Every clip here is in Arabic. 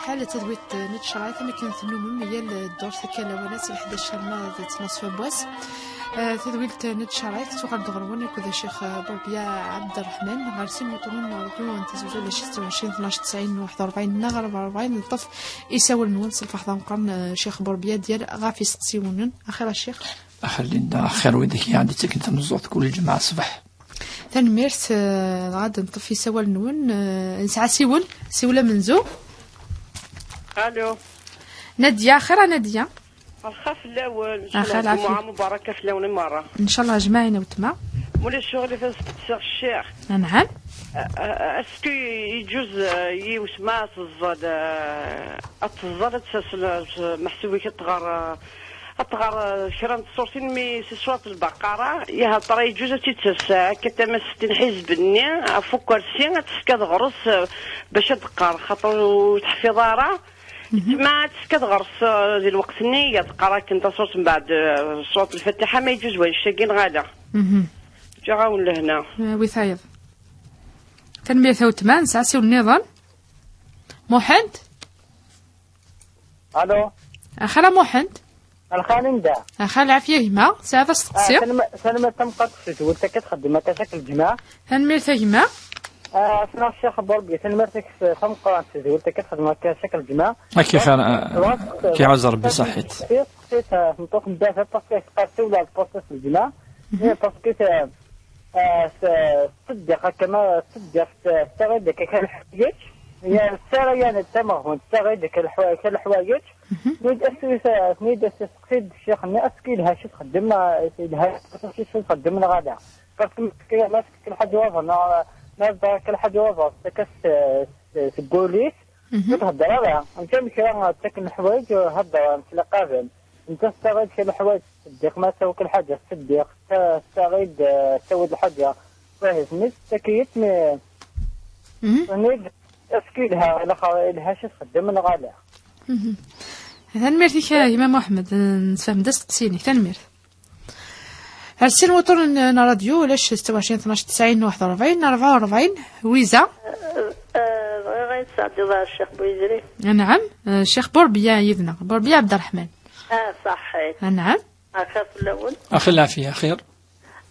حالة تدويت نتشرايط ما كانت النوم هي الدور ثكالاونات 11 ما تنصف بواس تدويت نتشرايط تغرد غرون كذا شيخ بوربيا عبد الرحمن غارسين وطنون راديو تزوجوا ل 26 12 90 41 نغر 44 الطف يساول نون صلف حضان قرن شيخ بوربيا ديال غافي سقسيونن اخر الشيخ اخلينا اخر ويدك يعني تكن تنزوط كل الجمعه الصباح تنميرت غاد نطفي سوال نون نسعى سيوله منزو الو ناديه اخر ناديه الخاف الاول ان شاء الله جمعه مباركه في الاول مره ان شاء الله جماعنا وتما مولا الشغل في الشيخ نعم اسكو يجوز يسمع الزاد الزاد محسوبي كتغار أطغر شران تصورتين مي سوات البقرة يا طرا يجوز تتسع كتما 60 حزبني فكرسي تسكاد غرس باش تقار خاطر تحفظها راه ما تسكاد غرس ديال الوقت ني تقرا كنت صوت من بعد صوت الفاتحة ما يجوز واش شاكين غادا جا غاون لهنا وثايض تنمية ثوتمان ساسي والنظام محمد الو اخلا محمد الخانم دا اخال عافيه ما ساعه تقصير سلمى تمقط في ولت كتخدم كشكل الجماعه تنمير تيما سنا الشيخ بوربي تنمرتك تمقط في ولت كتخدم كشكل الجماعه كي خان كي عاوز ربي صحيت صحيت نطوف ندافع باسكو قارتي ولا البروسيس الجماعه باسكو تصدق كما تصدق تستغل داك الحاجات هي السريان تمام تستغل الحوايج نيد أسقسيد الشيخ ني أسكيل هاش تخدمنا هاش تخدمنا غادا باسكو ماسك كل حد يوظف ناس كل حد يوظف تكس تقوليس تهضر عليها انت مشى تسكن الحوايج هضر تلقاهم انت تستغيد كل الحوايج تصدق ما تسوي كل حاجه تصدق تستغيد تسوي الحاجه فاهم نيد تكيت نيد أسكيلها لها شي تخدمنا غادا تنمير فيك إمام أحمد نفهم دست قسيني تنمير هالسين وطن راديو ولاش 26 12 90 41 44 ويزا غير سعد الله الشيخ بويزري نعم الشيخ بوربيا يذنا بوربيا عبد الرحمن صحيح نعم أخاف الأول أخي العافية خير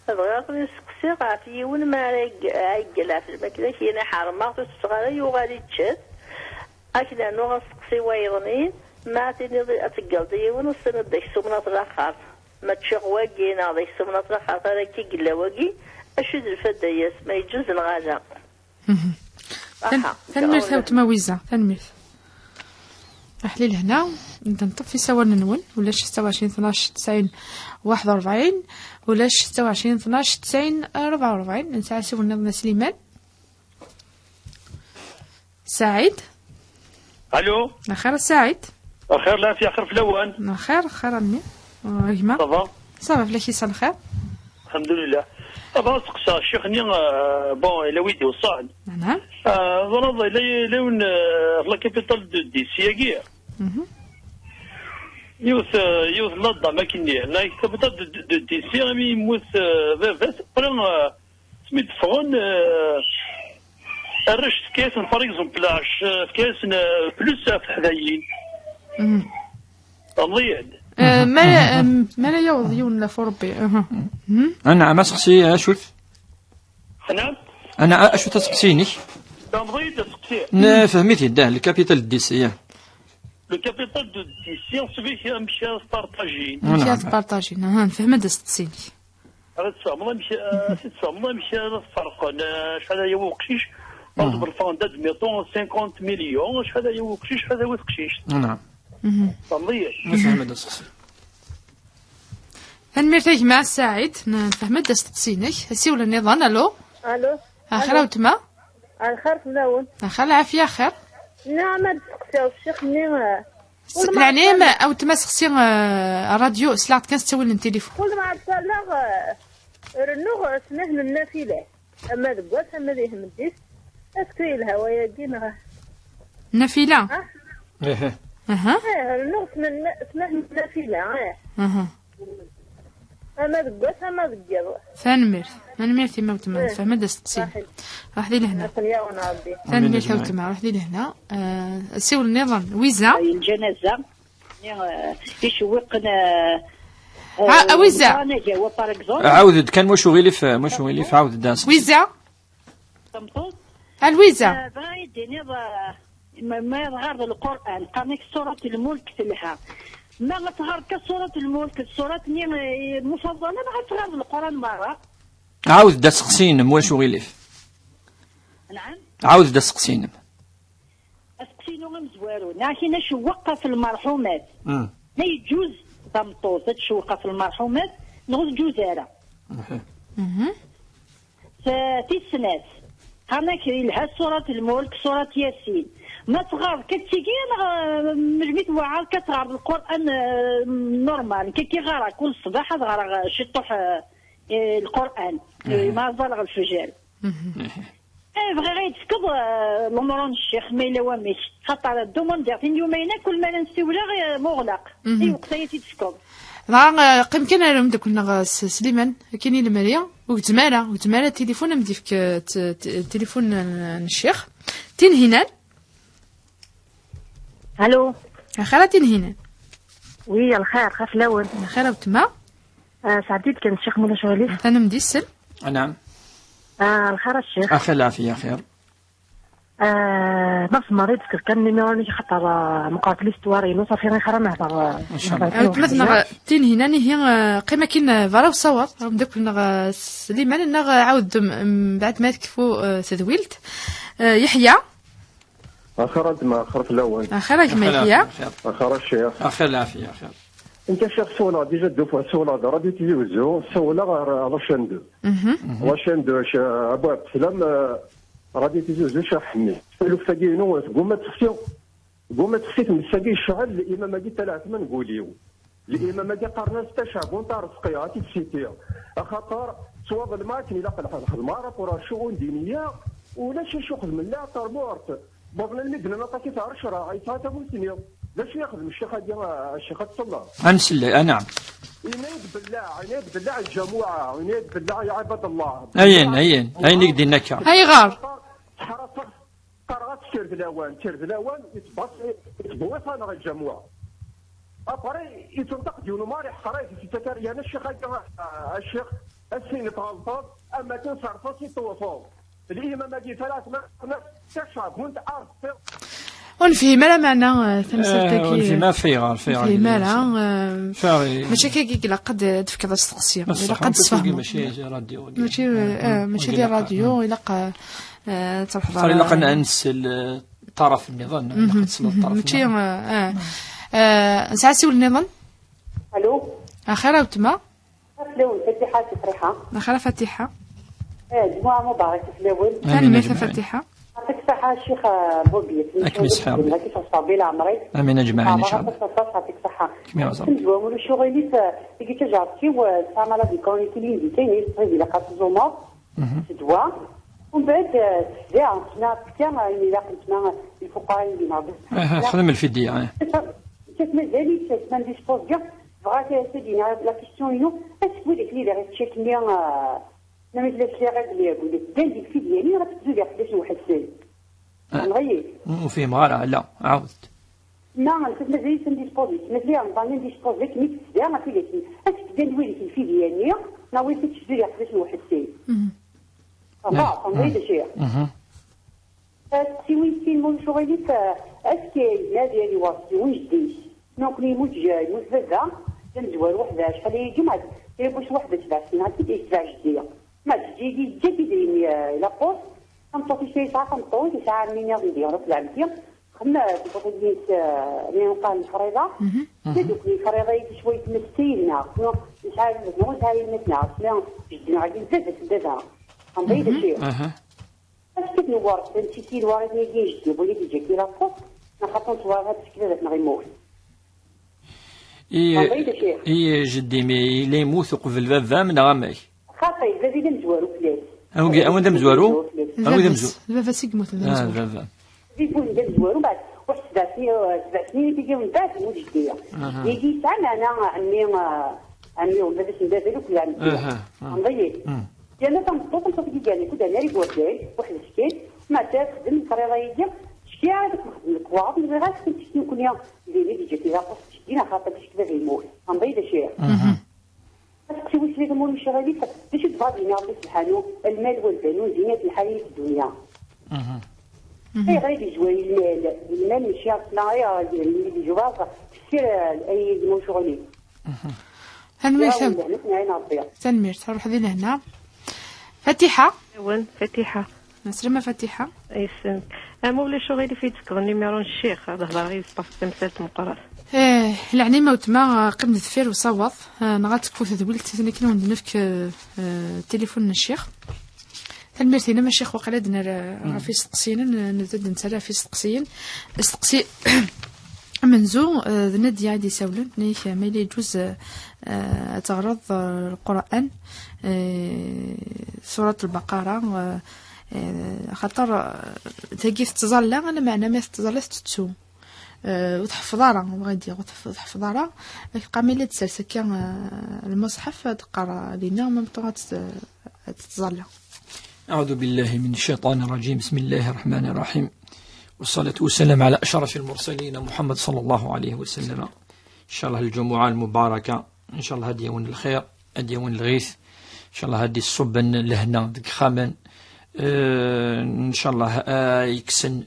بغيت نسقسي عافية وين ما عيقلا في الماكلة كاينة حرمة تستغل يوغالي تشات أكيد أنو غنسقسي وايضنين ما عطيني أتقل ديون وسنة ديك سمنات الآخر ما تشغواكينا ديك سمنات الآخر ترى كي قلا واقي أشد الفدايس ما يجوز الغاجة تنمير ثوت مويزة تنمير أحلي لهنا نطفي سوا ننون ولاش 26 12 90 41 ولاش 26 12 90 44 نسعى سوا نظم سليمان سعيد الو خير سعيد خير لا في اخر في الاول خير امي هما صافا فلاش يصل خير الحمد لله ابغى نسقسى الشيخ ني بون الى ويدي وصال نعم ظن لون لا كابيتال دو دي سياغي يوث نضا ما كاين لا كابيتال دو دي سياغي يموت بس ولا سميت فون الرشت كاس فور اكزومبل كاس بلوس في حدايين الله ما لا يوض يون لا فوربي نعم اسقسي شوف نعم انا اشو تسقسيني تمضي تسقسي نفهميتي ده الكابيتال ديسي لو كابيتال دو ديسيون سبيك مشى بارطاجي مشات بارطاجي نفهم هذا تسقسيني راه تفهم مشى تفهم مشى الفرق شحال هي وقشيش بعض بالفوندا دميطون 50 مليون شحال هي وقشيش شحال هو تقشيش نعم تمضي نفهم هذا السقسي هنمرتيك مع السعيد نفهم هذا تسقسيني هسي ولا النظام الو الو اخر وتما الخير فلاون اخر العافيه خير نعم تسقسي الشيخ مني يعني ما او تما سقسي الراديو سلعت كان تسوي التليفون كل ما عطلغ رنوغ اسمه من النافله اما دبوس اما ذي همديس اسكري الهوايا دينا نافله ايه اها رنوغ اسمه من النافله اها اما دبوس اما دجاب فنمير تما وتما فهم هذا تسقسيني راح لي لهنا يا وانا ربي فنمير وتما راح لي لهنا سيو النظام ويزا الجنازه يشوقنا ويزا عاود كان مش غيلف عاود داس ويزا صمتوط الويزا باغي يديني ما يظهر القران قامك سوره الملك تلها ما تظهر كسوره الملك السوره المفضله ما تظهر القران مره عاود داس سقسين واش غيلف نعم عاود داس سقسين اسقسينو مزوارو لكن نشوق في المرحومات لا يجوز طمطوط تشوق في المرحومات نغز جوزاره في السنات هانا كري لها سورة الملك سورة ياسين ما تغار كتيجين مجميت وعار كتغار القرآن نورمال كي غارة كل صباح غارة شطوح القرآن ما ظلغ الفجر بغي غير تفكض لمرون الشيخ ما إلا واميش خاطر الدومون ديالتين يومين كل ما نستولى غير مغلق أي وقتها تفكض قيم كان لهم داك سليمان كاينين الماليه وتماره تليفون مدي فيك تليفون الشيخ تنهينان الو خير تنهينان وي الخير خاف لون خير وتما سعديت كان الشيخ مولا شغالي انا مدي السل نعم الخير الشيخ اخي العافيه خير نفس المريض كان نمرني خاطر مقاتل استواري نو صافي غير خرا نهضر ان شاء الله مثلا تين هنا هي قيمه كاين فراو صور داك سليمان نغ عاود بعد ما تكفو تدويلت يحيى اخر انت ما اخر في الاول اخر يحيى اخر الشيخ اخر العافيه خير انت شيخ سولا ديجا دوفا سولا راديو تيليفزيون سولا لاشين دو لاشين دو ابو عبد السلام راديو تيليفزيون شيخ حميد لو فاكينو قوم تخسيت من الساقي الشعل الامام ماجي تلعت ما نقوليو الامام ماجي قرنا استشعب طار سقيا تيسيتيا خاطر صواب الماكن الى المعرض وراه شؤون دينيه ولا شي شغل من لا طرمورت بغنا المدن نعطيك تاع 10 عيطات ابو سنيو باش يخدم الشيخ ديال الشيخ تصلى انسلي نعم عناد بالله الجماعه عناد بالله يا عباد الله عين يقدي نكا هاي غار حرص قرات تير الاوان يتبوص انا الجماعه ابري يتنطق ديالو ماري حقراي في تكار يعني الشيخ السين طالطال اما تنصر فاسي توصل الامام ماجي ثلاث ما تشعب وانت عارف ونفهم لا معنى ثمسلتك ونفهم في لا ماشي كي قد تفكر التقسيم الا قد تفهم ماشي راديو ماشي ديال راديو الا تروح صار الا قلنا انس الطرف النظام نقص الطرف ماشي نسعسيو النظام الو اخيرا وتما فلون فتيحه فرحه اخيرا فاتحه جمعه مباركه فلون ثاني فاتحه يعطيك الصحة الشيخ بوبي أكمل صحابي كيف صابي العمري أمين أجمعين إن شاء الله يعطيك الصحة كمية وزارة نجوامو شغلي في كي تجارتي وسامة لا ديكوني كلين كاين يصيب إلا قات الزومار تدوا ومن بعد تسديع كان إلا قلتنا الفقراء اللي نعرض خدم الفدية كيف مازالي ما نديسبوز كاع بغات تدينا لا كيستيون يو اسكو ديك اللي دارت تشيكني نعمل لك شي غير اللي يقول لك قال ديك في ديالي راه تزوج قداش واحد السيد نغير وفيه مغارة لا عاود نعم كنت مازال نديسبوزي مازال نضاني نديسبوزي كني تسديا ما فيليش اسك ديال وليك في ديالي ناوي تشدي قداش واحد السيد هذا شيء سيوين مول شغلي فاسكي نادي لي واسي وجديش نوكلي موت جاي موت بدا نزوال وحده شحال يجي ما يبوش وحده 7 سنين هادي 7 جديه ما تجي جدي لا بوست كنطوطي شي ساعه كنطوي ساعه من نديرو في العمليه خدنا البوطيس اللي نقال الفريضه دوك الفريضه شويه تمثيلنا مش عارف نقول هاي مثلنا لا جدنا غادي نزيد غنبيد شي اش كتنور انت كي الوارد ما يجيش جدي بولي كيجي كي لا بوست نخاطر صوار هاد الشكل هذاك غيموت اي جدي مي لا يموت قبل بابا من غامي خاطي زادي نزوارو فلاس او ندم زوارو بابا سيكموت بابا يكون نزوارو بعد واحد 7 سنين تيجي من بعد موت جديه يجي سنه انا عمي ولاد ندابلو كل عام نضيع انا كنطوط نصوتي كاع كنت انا ري بوردي واحد الشكل ما تخدم الفريضه يجي شكي هذاك نخدم الكواط من غير كنت نكون يا اللي جاتي لا بوست شدينا خاطر شكل غيموت غنبيض شي شي واش اللي كنقول شي غادي باش تفاضي ربي سبحانه المال والبنون زينة الحياه الدنيا اي غادي جوي المال ماشي اصلا اللي جواز تفسير اي مشغولين تنمير تروح ذي لهنا فاتحة وين فاتحة نسلمة فاتحة يسلمك مولاي شغيلي في تذكر نيميرو الشيخ هذا هضر غير سباس تمثال مقرر العني موتما قبل ذفير وصوت نغات كفوت ذولت ثاني كنا ندنفك تليفون الشيخ تنميرتينا ما الشيخ وقال لنا في استقسينا نزيد نتسالى في استقسي منزو ذنادي عادي سولن نيك ما يجوز تغرض القرآن سورة البقرة خاطر تاقي تظل انا معنى ما تظل تتسو وتحفظ راه غادي تحفظ راه قاميله تسلسل كان المصحف تقرا لينا ما تظل. أعوذ بالله من الشيطان الرجيم. بسم الله الرحمن الرحيم، والصلاة والسلام على أشرف المرسلين محمد صلى الله عليه وسلم. إن شاء الله الجمعة المباركة، إن شاء الله هدي يوم الخير، هدي يوم الغيث، إن شاء الله هدي الصبا لهنا ذك خامان، إن شاء الله يكسن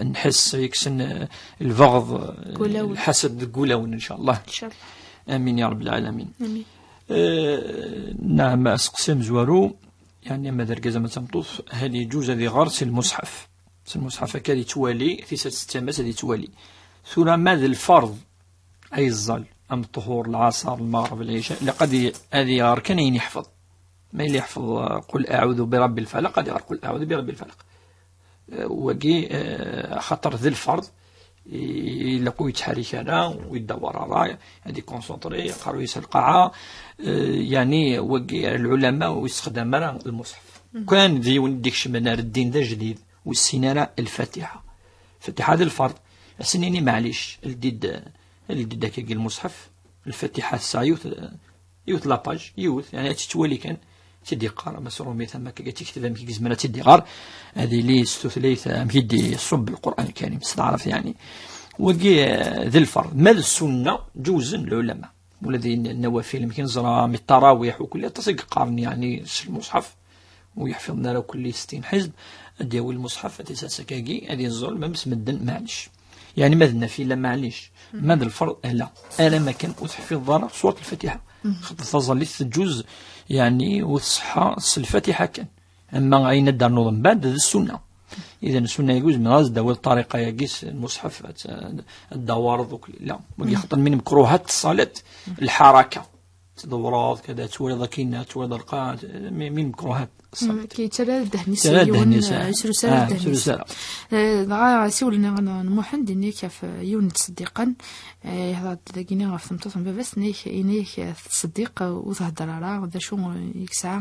نحس يكسن البغض الحسد قولون إن شاء الله. آمين يا رب العالمين. آمين. نعم أسقسم زوارو يعني ما درجة ما تمطوف هذه جوز هذه غرس المصحف. المصحف كذي توالي في 6 ماس هذه توالي ثم ماذا الفرض أي الظل أم الطهور العصر المغرب العشاء لقد هذه أركانين يحفظ ما اللي يحفظ قل أعوذ برب الفلق قد قل أعوذ برب الفلق وجي خطر ذي الفرض يلقوا يتحرك أنا ويدور راي هذه كونسنتري يقرأوا يسلقعها يعني وجي العلماء ويستخدم المصحف كان ذي ونديكش منار الدين ذا جديد والسنارة الفاتحة هذا الفرض السنيني معليش الديد داك المصحف الفاتحة السايوث يوث لاباج يوث يعني تتولي كان تدي قارة مسرومي ثم كتكتب أمكي زمانة تدي غار هذه لي استثليث أمكي صب القرآن الكريم استعرف يعني وقي ذي الفرض ماذا السنة جوز العلماء والذي النوافل يمكن زرا من التراويح وكل تصيق قارن يعني المصحف ويحفظنا له كل 60 حزب ديال المصحف تساسكاكي هذه الظلم مس مدن معلش يعني ماذا في لا معلش ماذا الفرض لا انا ما كان تحفظ ضرر سوره الفاتحه خاطر تظلت الجزء يعني والصحه الفاتحه كان اما غاين الدار نظم بعد السنه اذا السنه يجوز من غاز داول الطريقه يقيس المصحف الدوارض وكل لا ويخطر من مكروهات الصلاه الحركه تدورات كذا تولد كينا تولد القاع من مكروهات كي ترى دهنيسيون يسرسال دغا سولنا نموحن دني كيف يون تصديقا هذا دقينا في مطوط بس نيك تصديق وتهضر راه دا شو يكسع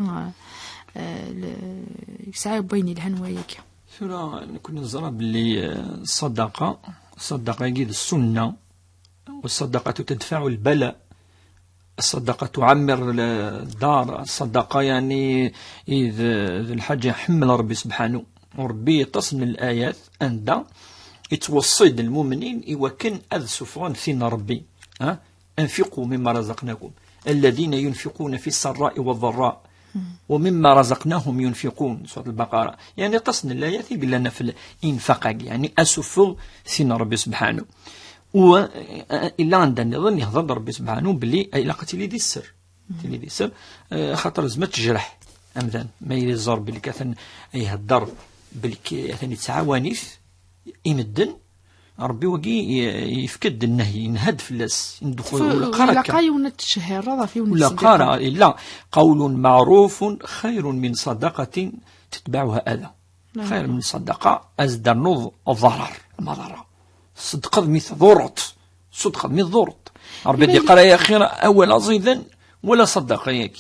بيني الهنوايك شنو نكون نزرب باللي الصدقه يجي السنه والصدقه تدفع البلاء الصدقة تعمر الدار الصدقة يعني إذا الحاجة حمل ربي سبحانه وربي يتصل من الآيات أن يتوصيد المؤمنين إذا كان أذ سفغان فينا ربي أنفقوا مما رزقناكم الذين ينفقون في السراء والضراء ومما رزقناهم ينفقون سورة البقرة. يعني تصن الآيات يقول لنا في الإنفاق يعني أسفل سين ربي سبحانه. وإلا عندنا نظن يهضر ربي سبحانه باللي علاقة لي دي السر تلي دي السر خاطر زعما تجرح أمذان ما يزور باللي كثن يهضر باللي كثن يتعاونيث يمدن ربي وقي يفكد النهي ينهد في اللاس يندخل ولا قايون التشهير رضا في ولا قارا إلا قول معروف خير من صدقة تتبعها أذى. خير من صدقة أزدى النض الضرر المضرة صدقة مثل ضرط صدقة مثل ضرط ربي دي قرايا خير أول زيدا ولا صدق ياك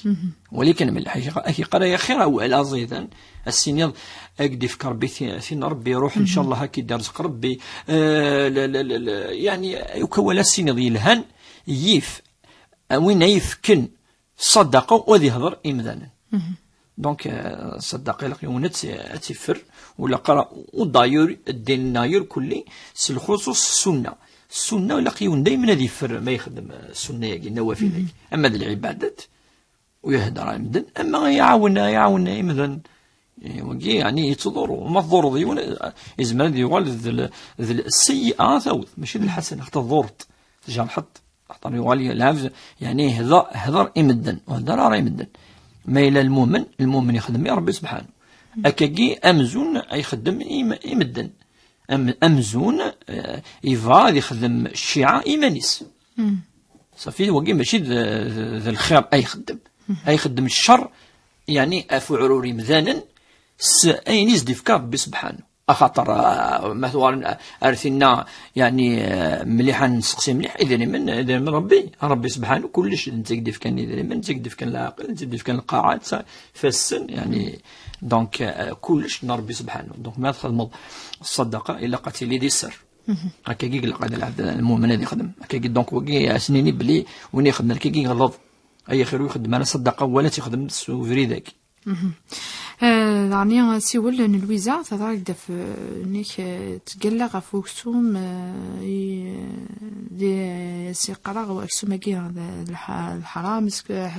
ولكن من الحقيقة أكي قرايا خير أول زيدا السنين أقدي في ربي ثين ربي روح إن شاء الله هكي درزق ربي يعني يكون السنين ذي الهن يف وين يفكن صدقه وذي هضر إمذانا دونك صدق لك يونت تفر ولا قرأ وداير الدين الناير كلي سالخصوص السنة ولا قيون دايما ذي فر ما يخدم السنة يجي النوافل أما ذي العبادات ويهدر المدن أما يعاون إمذان يعني يتضر وما تضر ذي إزمان ذي يغال ذي السيئة ثوث ماشي ذي الحسن حتى ضرت تجعل حط حتى يغال العفز يعني هذر إمدن وهدر إمدن ما إلى المؤمن يخدم يا ربي سبحانه أكاكي أمزون يخدم إمدن أمزون إيفا يخدم الشيعة إيمانيس صافي وقي ماشي ذا الخير أي يخدم الشر يعني أفعروري مذانا أين يزدي فكار ربي سبحانه أخاطر مثلا أرثنا يعني مليحا نسقسي مليح إذا من ربي سبحانه كلش نتقدف كان إذا من تقدف كان العقل نتقدف كان القاعات فالسن يعني دونك كلش ربي سبحانه دونك ما تخدم الصدقة إلا قتل دي السر هكاكي لقد العبد المؤمن هذا يخدم هكاكي دونك وكي سنيني بلي وين يخدم هكاكي غلط أي خير يخدم على صدقة ولا تخدم سوفري ذاك يعني سيول نلويزا تضرك دف نيك تقلق فوكسوم دي سيقرا وكسوماكي الحرام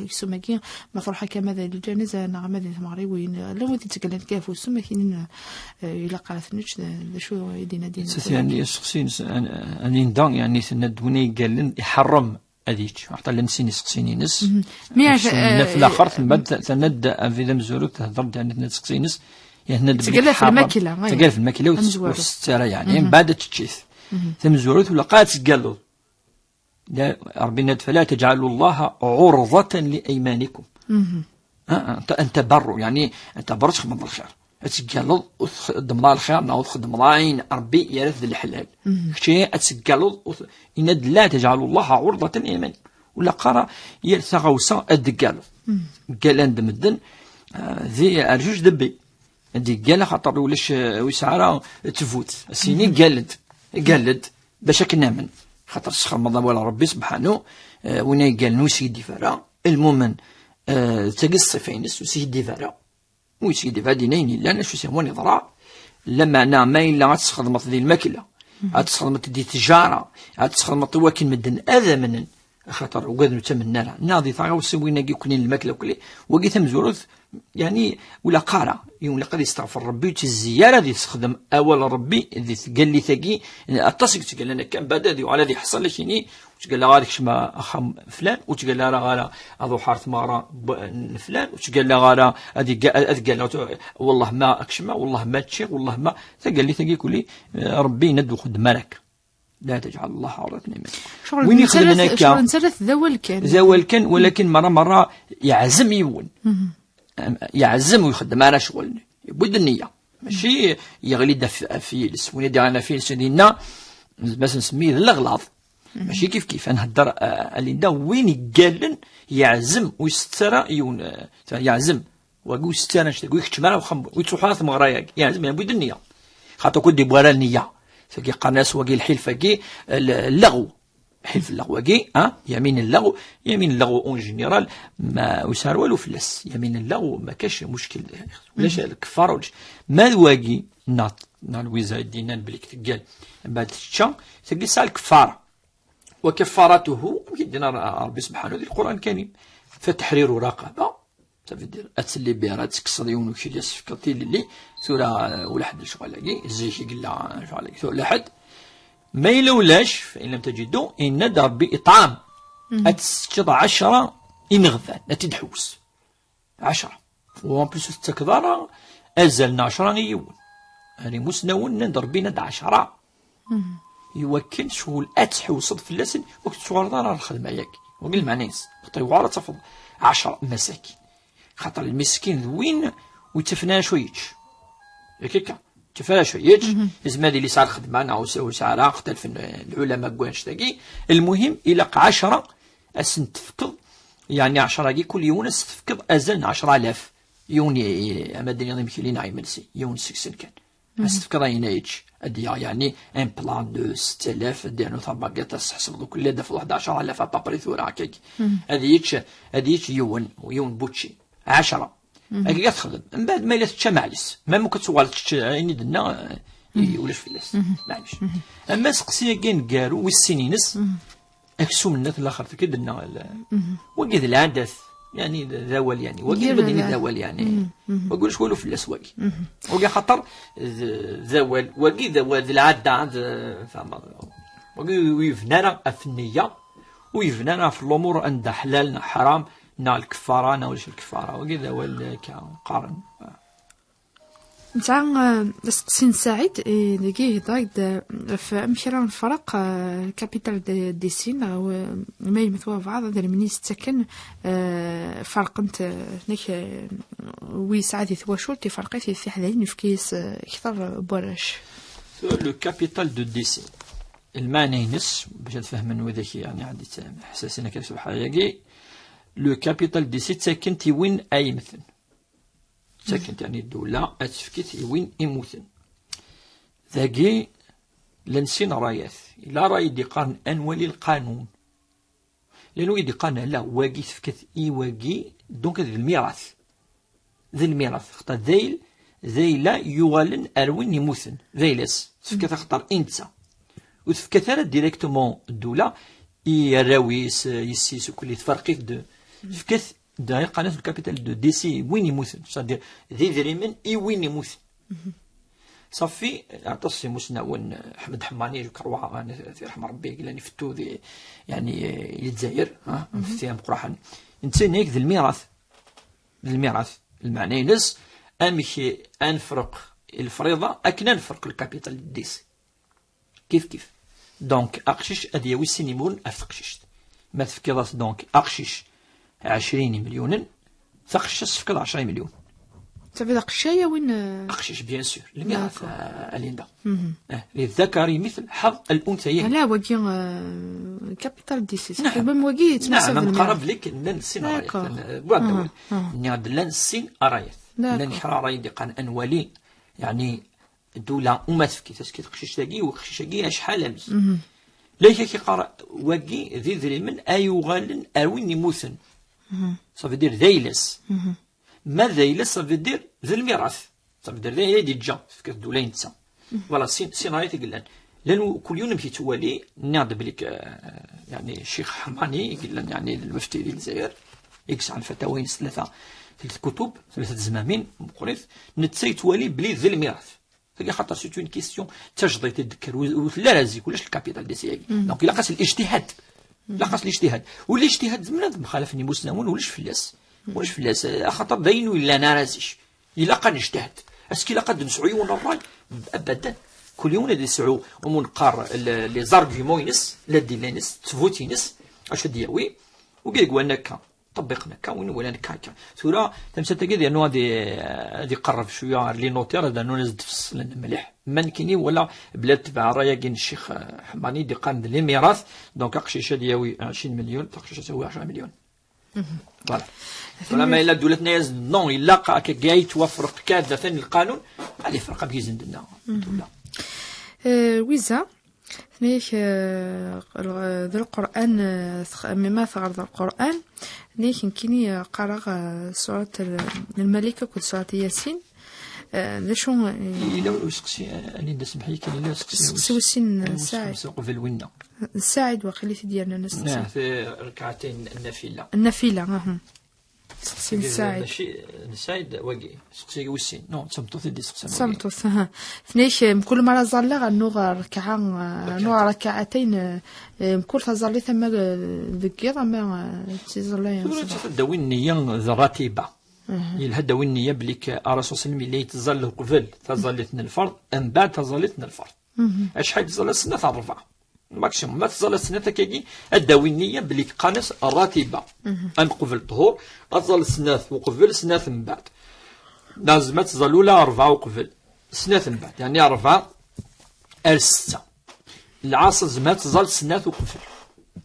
كسوماكي ما فرحة كما ذا الجنازة نعم ذي تمغري وين لو ذي تقلق كيف وسوم كاين يلقى ثنش شو يدينا دينا يعني شخصيا أني ندان يعني سندوني قال يحرم أديك حتى لنسيني سقسينينس في الآخر تند في ذم زورو تهضر يعني تسقسينس يعني تقال في الماكلة تقال في الماكلة والستارة يعني بعد تشيث ثم زورو ولا قات تقالوا ربنا فلا تجعلوا الله عرضة لأيمانكم أنت بروا يعني أنت برش من الخير أتقالوا دمضاء الخير نعوض خدم راين ربي يرث الحلال شيء أتقالوا إن لا تجعلوا الله عرضة للإيمان ولا قرأ يرثغوسا أدقالوا قال عندما الدن ذي أرجوش دبي عندي قال خاطر ولاش ويسعرا تفوت السيني قالد باش كنامن خاطر سخر مضى ولا ربي سبحانه وين قال نوسيدي فرا المؤمن تقي الصفينس وسيدي فرا ويسيدي فادينين لأن شو يسموني ضراء لما نعمين لا تستخدم ذي الماكلة تستخدم دي تجارة تستخدم طواكن مدن أذى من خاطر وقد نتمنى ناضي ثاغا وسوينا كلين الماكلة وكلي وقيت مزورث يعني ولا قارع يوم لقد يستغفر ربي الزيارة دي تستخدم أول ربي ذي قال لي ثقي أتصل تقول لنا كان بعد ذي وعلى ذي حصل لك يعني وتقول لها غارك شما أخم فلان وتقول لها غارة أضو حارث مارا فلان وتقول لها غارة قال والله ما أكشما والله ما تشيخ والله ما قال لي ثقي كلي ربي ندو خد ملك لا تجعل الله عرضنا منك وين يخدم هناك شغل نسلث ذول كان ولكن مرة يعزم يون يعزم ويخدم على شغل يبود النية ماشي يغلي دفيلس وين يدير على فيلس دينا بس نسميه الأغلاظ ماشي كيف نهدر اللي دا وين يقالن يعزم ويسترى يون يعزم ويقول يسترى نشتي يكتمل وخمر ويتروح مغرايا يعزم يبود النية خاطر كل دي بوارا النية فكي قناس وقي الحلف كي اللغو حلف اللغو كي يمين اللغو اون جينيرال ما وسار والو فلس يمين اللغو ما كاش مشكل ولاش الكفار ما واقي ناط الوزا دينا بليك تقال بعد تشا تقي سال كفاره وكفارته يدينا ربي سبحانه ذي القران الكريم فتحرير رقبه تفدير أتسلي بيرات كسريون وكيل يسفكتي اللي ثورة ولا حد شغالة زيك قلا شغالة ثورة حد ما يلولاش فإن لم تجدوا إن دار بإطعام أتسكت 10 إنغذان أتدحوس 10 وان بلوس تكذارا أزلنا 10 يون يعني مسنون ندر بينا 10 يوكل شغل أتحوصد في اللسن وقت شغل دار الخدمة ياك وقل مع ناس طيوارة تفض 10 مساكين خاطر المسكين ذوين ويتفنى شويتش هكاكا تفنى شويتش لازم هذه اللي صار خدمة أو ساعة اختلف العلماء كوانش تاكي المهم إلى 10 أسن تفقد يعني 10 كل يوم تفقد أزلنا 10,000 يوني أمدني نظام كلينا عيملسي يون 6 كان أستفقد ينايتش أديها يعني ان بلان دو 6000 ديالو طبقات تحسب دوك اللي دافع 11,000 ابابري ثورة هكاك هذيك يون بوتشي 10 هكا تخدم من بعد ما إلا تشمعلس ما ممكن توال يعني دنا يولش فلاس معليش أما سقسي كاين كارو والسنينس أكسو من الناس الآخر كدنا وقيد العدث يعني ذوال يعني وقيد بدني ذوال يعني وقول شوالو في الأسواق وقي خطر ذوال وقي ذوال العادة عند فما وقي ويفنانا أفنية ويفنانا في الأمور عند حلال حرام نا الكفارة نا وش الكفارة وقي ذوال كقارن نتاع سقسين سعيد دقيه ضايد في أمشران الفرق كابيتال دي سين أو ما يمثوا بعض هذا مني سكن فرق أنت نك ويساعد ثواشول تفرقي في حدين في كيس أكثر برش لو كابيتال دو دي سين المعنى ينس باش تفهمن وذاك يعني عندي حساسين كيف حاجة لو كابيتال دي سين سكنتي وين أي مثل ساكنت يعني الدولة أتفكت وين يموتن ذاكي لنسين رايث إلا راي دي قارن أنولي القانون لأنه يدي قارن لا واقي تفكت واقي دونك ذي الميراث خطا ذيلا يغالن أروين يموتن ذيلس تفكت اختار إنتسا وتفكت هذا ديريكتومون الدولة يراويس يسيس وكل تفرقيت دو تفكت دا قناة الكابيتال دو دي سي وين يموتن صدير ذي ذريمن وين يموتن صافي عطس مسناون احمد حماني كروعه انا في رحم ربي قال لي فتو ذي يعني الجزائر في ثيام قراحن انسان هيك ذي الميراث المعنى ينس امشي انفرق الفريضه اكن نفرق الكابيتال دي سي كيف دونك اقشش ادي ويسينيمون افقشش ما تفكيضات دونك اقشش 20 مليون ثقشش تفكر 10 مليون تبدا قشايه وين اقشش بيان سور الميراث اليندا للذكر مثل حظ الانثيين لا وقي كابيتال دي سي ربما وقي نعم مقرب لك لنسين رايث بواد نياد لنسين رايث لن يحرى رايث دي قان انوالي يعني الدوله وما تفكي تسكي قشش تاقي وقشش تاقي شحال امس ليش كيقرا وقي ذي ذري من ايغالن اوين يموثن صافي دير ذيلس ما ذيلس صافي دير ذي الميراث صافي دير ذي دي جا في الدوله ينسى فوالا سين رايت قال لانه كل يوم يمشي توالي نعد بليك يعني الشيخ حماني قال يعني المفتي ديال الجزائر يكسع الفتاوين ثلاثه الكتب 3 زمامين مقريث نتسي توالي بلي ذي الميراث تلقى خاطر سيتو اون كيستيون تجدي تذكر ولا رازي كلش الكابيتال دي سي دونك الا قاس الاجتهاد والاجتهاد زمن مخالفني مسلمون ولش فلاس خاطر باين ولا انا رازيش الا قا نجتهد اسكي لا قد نسعيون الراي ابدا كل يوم ندي سعو ومنقار لي زارغيمون ينس لا دي لينس تفوتينس اش دياوي وكيقوا انك طبقنا كون ولا نكاكا ثورة تمسك كذا انه هذه قرب شويه لي نوتير هذا انه نزد في مليح من كيني ولا بلاد تبع رايا كاين الشيخ حماني دي قام لي ميراث دونك قشيشه دياوي 20 مليون تقشيشه تساوي 10 مليون فوالا فلما الا دولتنا نو الا كاع توفرق كذا ثاني القانون عليه فرق بيزن لنا ويزا نيك ذو القرآن مما ثغر ذو القرآن نيك كيني قرأ سورة الملكة كل سورة ياسين ذا شو لو سقسي اللي نسمحي كاين لا سقسي وسين ساعد في الوينة ساعد وخليتي ديالنا نعم في ركعتين النافلة سقسي نساعد ماشي نساعد واقي سقسي وسين نو تمطوث دي سقسي سمطوث ثنيش كل مرة ظل غنوغ ركعة نوع ركعتين كل تظل ثم ذكير ما تظل تدوي النية الراتبة يلهدوي النية بليك الرسول صلى الله عليه وسلم اللي تظل قبل تظلتنا الفرض من بعد تظلتنا الفرض أشحال تظل سنة 4 ماكسيموم ما تظل سنة كيجي الدوي النية بليك قانس الراتبة أن قبل الطهور تظل سنة وقبل سنة من بعد لازم تظل لا 4 وقبل سنة من بعد يعني 4 6 العصر زمان تظل سنة وقبل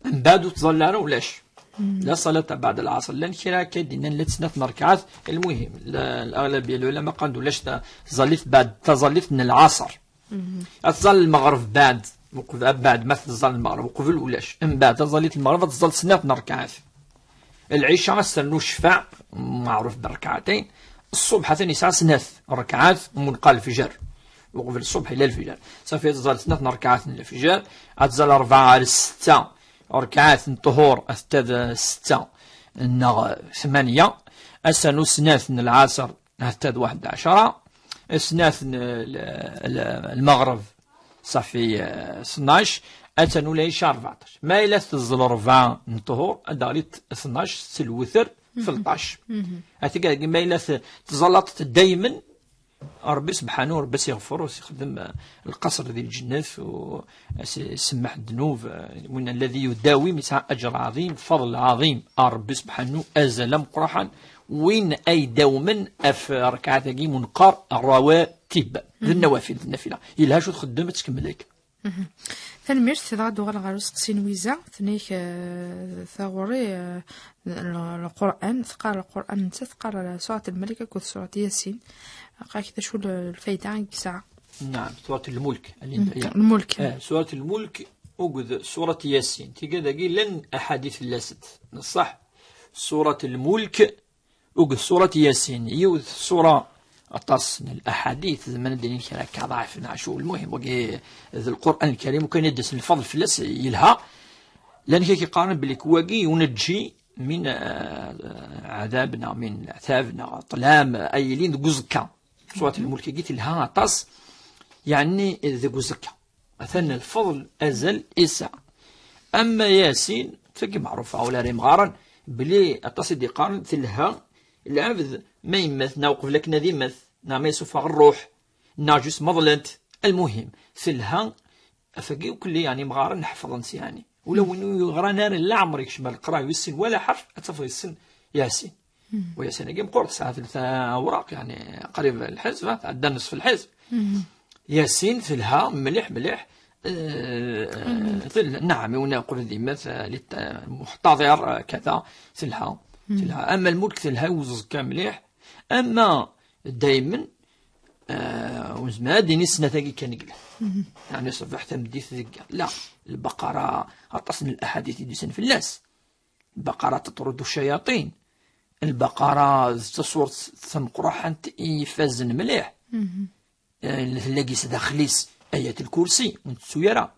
من بعد تظل أنا ولاش لا صلاة بعد العصر لأن كرا كدينا لا تسنة ركعات المهم الأغلبية العلماء قالوا لاش تظلت بعد تظلت من العصر تظل المغرب بعد ما تظل المغرب وقبل ولاش من بعد تظلت المغرب تظل سنة ركعات العشاء استنوا الشفاع معروف بركعتين الصبح ثاني ساعة سنة ركعات منقال الفجر وقبل الصبح إلى الفجر صافي تظل سنة ركعات من الفجر تظل 4 على 6 ركعات الطهور أستاذ 6 8 أسنو سنة العصر أستاذ 11 سنة المغرب صافي 12 أتنو العشاء 14 ما إلا تظل 4 الطهور أداريت 12 سلوثر 13 أتقال ما إلا تزلطت دايما ربي سبحانه ربي سيغفر وسيخدم القصر ذي الجنة وسمح الذنوب من الذي يداوي مسعى أجر عظيم فضل عظيم ربي سبحانه أزل مقرحا وين أي دوما أف ركعة منقار الرواتب ذي النوافل النافلة إلها شو تخدم تكمل لك ثاني تغادو غالغاروس قسين ويزا ثنيك ثاوري القرآن ثقال القرآن ثقال سورة الملكة كل سورة ياسين قاكي شو الفايدة عن ساعة نعم سورة الملك الملك سورة الملك أوجد سورة ياسين تيجا لن أحاديث اللاسد صح سورة الملك أوجد سورة ياسين يوذ سورة أطاس الأحاديث زمان الدين كراك ضعف نعشو المهم وقي القرآن الكريم وكان يدس الفضل في اللاس يلها لأن كي قارن بليك واقي ينجي من عذابنا من عذابنا طلام أيلين قزكا سورة الملك قلت لها أطاس يعني ذي قزكا مثلا الفضل أزل إسع أما ياسين تلقي معروفة ولا ريم غارن بلي أطاس دي قارن تلها العبد ما يمث نوقف لك نذي مث نعم يسوف الروح ناجس مظلنت المهم في الها أفقي وكل يعني مغارا نحفظ نسي يعني ولو انه يغرى نار لا عمرك يشمل القراء والسن ولا حرف أتفضل السن ياسين وياسين أجيب قرص ساعة 3 أوراق يعني قريب الحزب تعدى نصف الحزب ياسين في الها مليح نعم ونقول ذي مثل محتضر كذا في الها أما الملك تلها وزز كامليح أما دايما وزما ديني سنة تاقي كان يقلع يعني صبحت مديث ذكر لا البقرة أتصن الأحاديث ديسن في اللاس البقرة تطرد الشياطين البقرة تصور ثم قرحة يفازن مليح تلاقي سداخليس آية الكرسي ونتسويرا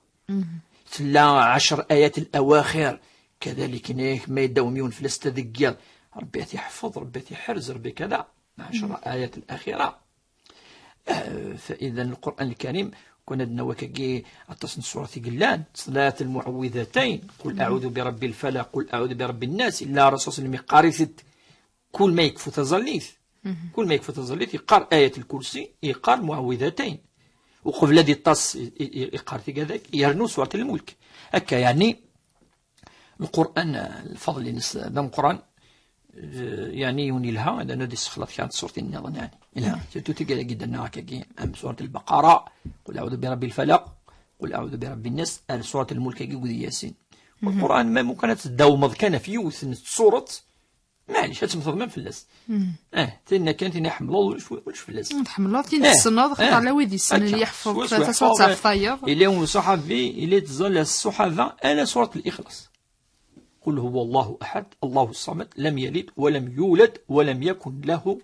تلا 10 آيات الأواخر كذلك ما يداوميون في الاستذكيال ربي يحفظ ربي يحرز ربي كذا 10 آيات الأخيرة فإذا القرآن الكريم كنا نوكي أتصن سورة قلان صلاة المعوذتين قل أعوذ برب الفلق قل أعوذ برب الناس إلا رسول الله قارثة كل ما يكفو تظليث يقار آية الكرسي يقار معوذتين وقبل الذي الطاس يقار في كذلك يرنو سورة الملك هكا يعني القرآن الفضل دم القرآن يعني يوني لها لأنه دي سخلط كانت سورة النظام يعني لها تتوتي جدا ناكي أم سورة البقرة قل أعوذ برب الفلق قل أعوذ برب الناس سورة الملك يقول ياسين والقرآن ما ممكن تداوم كان في وثن سورة معليش هتمثل ما في اللاس تينا كانت نحمل وش في اللاس تحمل تين السنة خط على ويدي السنة اللي يحفظ 3 صوت طاير إلى صحابي إلى تظل الصحابة أنا سورة الإخلاص قل هو الله أحد الله الصمد لم يلد ولم يولد ولم يكن له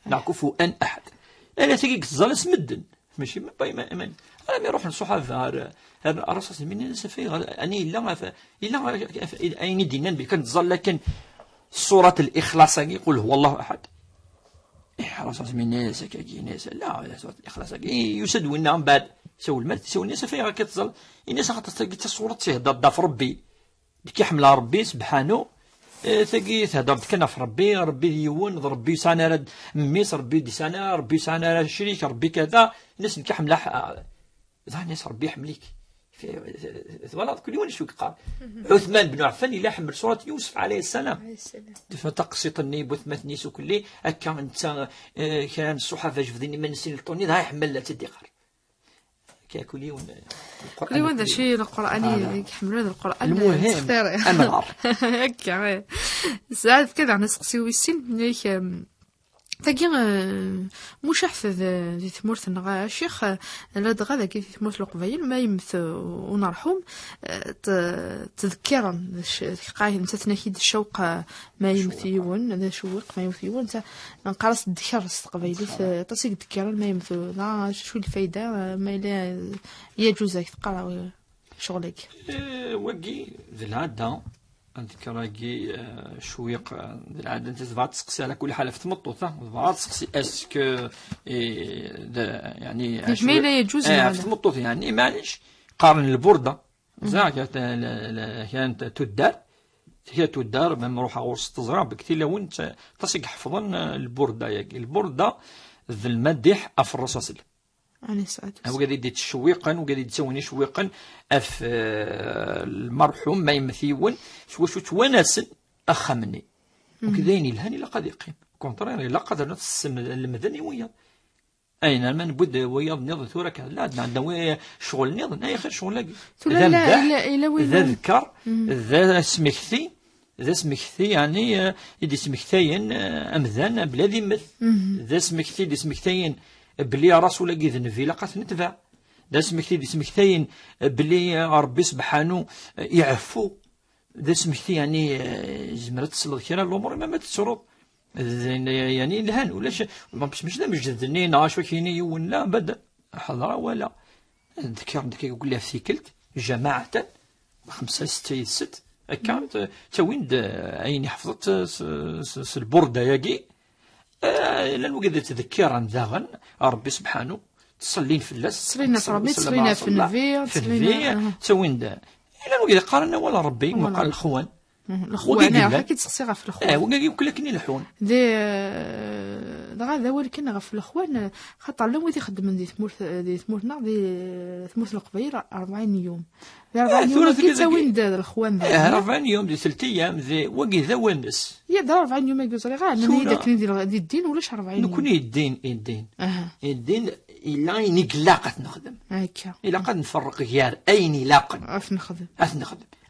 كفوا أحد أنا تيجي تظل سمدن ماشي ما باي ما أمان أنا ما يروح للصحابة هذا الرسول من السفيه أني إلا أين دينا بكن تظل لكن سورة الإخلاص يقول هو الله أحد خلاص من ناس كاكي ناس لا سورة الإخلاص يسد ونا من بعد سوي المال سوي الناس فيها كتظل الناس خاطر سورة تهضر في ربي كيحملها ربي سبحانه ثقي تهضر كنا في ربي يون ربي سانا رد ميس ربي دي سانا ربي سانا شريك ربي كذا الناس كيحملها الناس ربي يحمليك ولا كل يوم شو قال عثمان بن عفان إلا حمل سورة يوسف عليه السلام فتقسط النيب وثمثنيس وكلي هكا انت كان الصحافة جفديني من سن الطوني هاي حمل تدقر كل يوم كل يوم ذا شيء القرآني يحملون هذا القرآن المهم أمر هكا ساعات كذا عن نسقسيو السن هيك تاكي مش حفظ ذي ثمورث النغا الشيخ لا دغا ذاك ذي ثمورث القبايل ما يمث ونرحوم تذكرا قايل نتا تناكيد الشوق ما يمثيون ذا شوق ما يمثيون نتا نقرص الذكر قبايلي تصيق ذكرا ما يمثو لا شو الفايده ما لا يجوز تقرا شغلك وقي ذي العاده نذكر كي شويق العاده انت تبغى تسقسي على كل حاله في تمطط تبغى تسقسي اسكو يعني ما لا يجوز في تمطط يعني معليش قارن البرده زعما كانت تدار هي تدار من روحها غرس تزرع بكثير لو انت تصيق حفظا البرده ياك البرده ذي المدح في الرصاص هو قاعد يدي تشويقا وقاعد يتسوني شويقا اف المرحوم ما يمثيون شو توانسن اخمني وكذاين الهاني لا قد يقيم كونترير لا قدر نفس المدني ويا اين من بد ويا نض ثورة لا عندنا شغل نض اي خير شغل لاقي ذا ذكر ذا سمكثي ذا سمكثي يعني يدي سمكثين امذان بلا ذمه ذا سمكثي دي سمكثين بلي راسو لاقي ذنبي لقات نتبع دا سمكتي دي سمكتين بلي ربي سبحانه يعفو دا سمكتي يعني زمرت تصل كرا الامور ما تسرد يعني الهان ولاش مش دا مجدني ناش وكيني ولا بدا حضره ولا ذكر يقول لها سيكلت جماعه 5 6 6 كانت توين عيني حفظت البرده ياكي لأنه قد تذكرا ذاغا ربي سبحانه تصلين في اللاس تصلينا في ربي تصلينا في النفير تصلينا تسوين دا لأنه قد قالنا ولا ربي وقال الخوان الخوان حكيت تسقسي غف الخوان وقال يقول لك الحوان هذا هو اللي كنا غف الخوان خاطر لو ودي خدم ذي ثمورتنا ذي ثمورت القبيل 40 يوم 40 يوم كي تسوين دا الخوان 40 يوم ذي 3 ايام ذي وقي ذا ونس يا دا 40 يوم يقول لي غير ني داك ندير الدين ولاش 40 يوم نكون الدين الا ينقلاقت نخدم هكا الا قد نفرق غيار اين لاقن نخدم